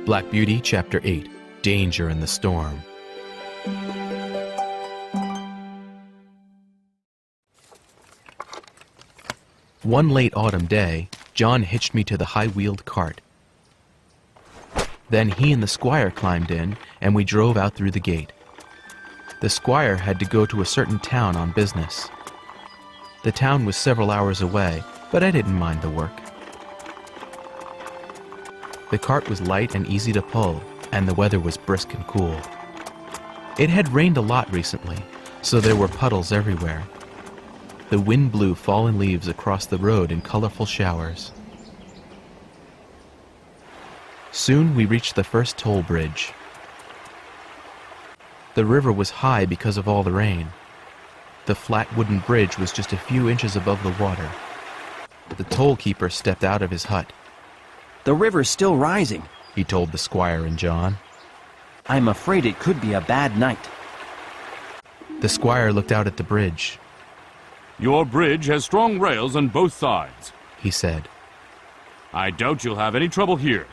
Black Beauty, Chapter 8, Danger in the Storm. One late autumn day, John hitched me to the high-wheeled cart. Then he and the squire climbed in, and we drove out through the gate. The squire had to go to a certain town on business. The town was several hours away, but I didn't mind the work. The cart was light and easy to pull, and the weather was brisk and cool. It had rained a lot recently, so there were puddles everywhere. The wind blew fallen leaves across the road in colorful showers. Soon we reached the first toll bridge. The river was high because of all the rain. The flat wooden bridge was just a few inches above the water. The toll keeper stepped out of his hut. "The river's still rising," he told the squire and John. "I'm afraid it could be a bad night." The squire looked out at the bridge. "Your bridge has strong rails on both sides," he said. "I doubt you'll have any trouble here,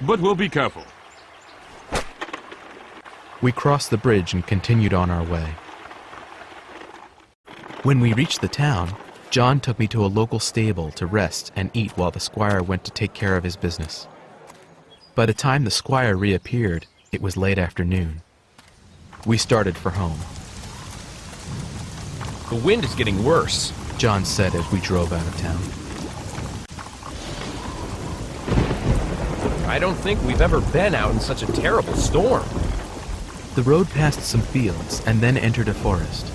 but we'll be careful." We crossed the bridge and continued on our way. When we reached the town, John took me to a local stable to rest and eat while the squire went to take care of his business. By the time the squire reappeared, it was late afternoon. We started for home. "The wind is getting worse," John said as we drove out of town. "I don't think we've ever been out in such a terrible storm." The road passed some fields and then entered a forest.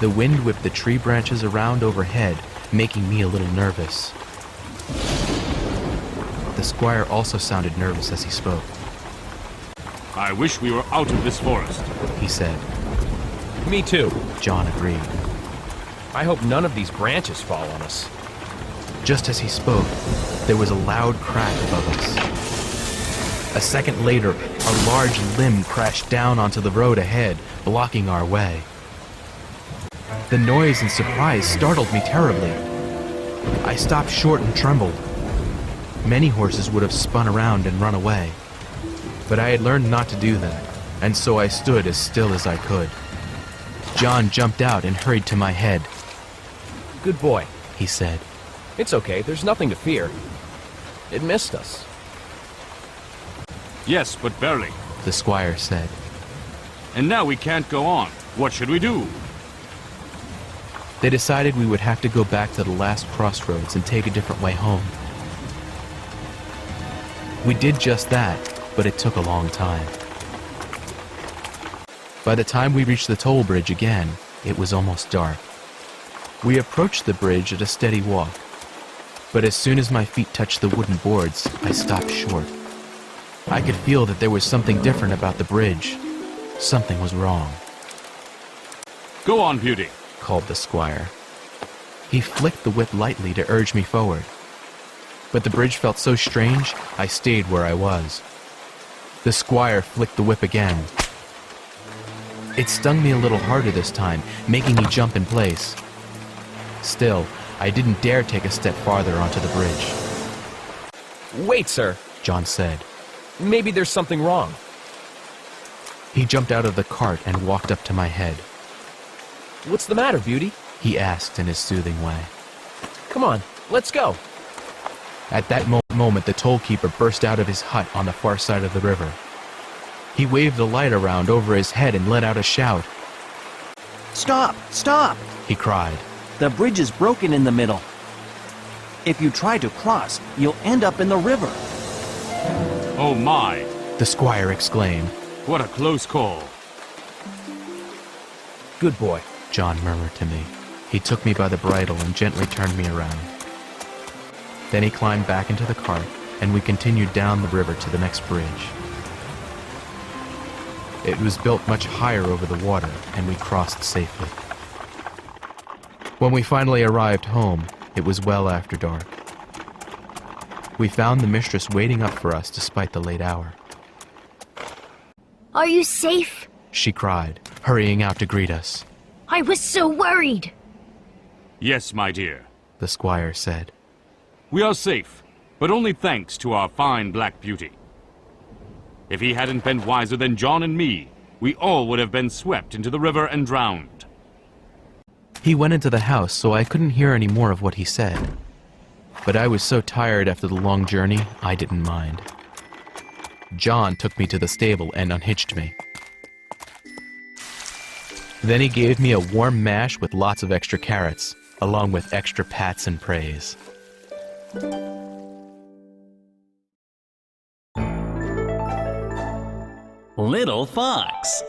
The wind whipped the tree branches around overhead, making me a little nervous. The squire also sounded nervous as he spoke. "I wish we were out of this forest," he said. "Me too." John agreed. "I hope none of these branches fall on us." Just as he spoke, there was a loud crack above us. A second later, a large limb crashed down onto the road ahead, blocking our way. The noise and surprise startled me terribly. I stopped short and trembled. Many horses would have spun around and run away, but I had learned not to do that, and so I stood as still as I could. John jumped out and hurried to my head. "Good boy," he said. "It's okay, there's nothing to fear. It missed us." "Yes, but barely. The squire said. And now we can't go on. What should we do?" They decided we would have to go back to the last crossroads and take a different way home. We did just that, but it took a long time. By the time we reached the toll bridge again, it was almost dark. We approached the bridge at a steady walk, but as soon as my feet touched the wooden boards, I stopped short. I could feel that there was something different about the bridge. Something was wrong. "Go on, Beauty," called the squire. He flicked the whip lightly to urge me forward. But the bridge felt so strange, I stayed where I was. The squire flicked the whip again. It stung me a little harder this time, making me jump in place. Still, I didn't dare take a step farther onto the bridge. "Wait, sir," John said. "Maybe there's something wrong." He jumped out of the cart and walked up to my head. "What's the matter, Beauty?" he asked in his soothing way. "Come on, let's go." At that moment, the toll keeper burst out of his hut on the far side of the river. He waved the light around over his head and let out a shout. "Stop! Stop!" he cried. "The bridge is broken in the middle. If you try to cross, you'll end up in the river." "Oh my, The squire exclaimed. what a close call." "Good boy." John murmured to me. He took me by the bridle and gently turned me around. Then he climbed back into the cart, and we continued down the river to the next bridge. It was built much higher over the water, and we crossed safely. When we finally arrived home, it was well after dark. We found the mistress waiting up for us despite the late hour. "Are you safe?" She cried, hurrying out to greet us. "I was so worried." "Yes, my dear. The squire said. We are safe. but only thanks to our fine black beauty. If he hadn't been wiser than John and me, we all would have been swept into the river and drowned. He went into the house, so I couldn't hear any more of what he said. But I was so tired after the long journey, I didn't mind. John took me to the stable and unhitched me. Then he gave me a warm mash with lots of extra carrots, along with extra pats and praise. Little Fox.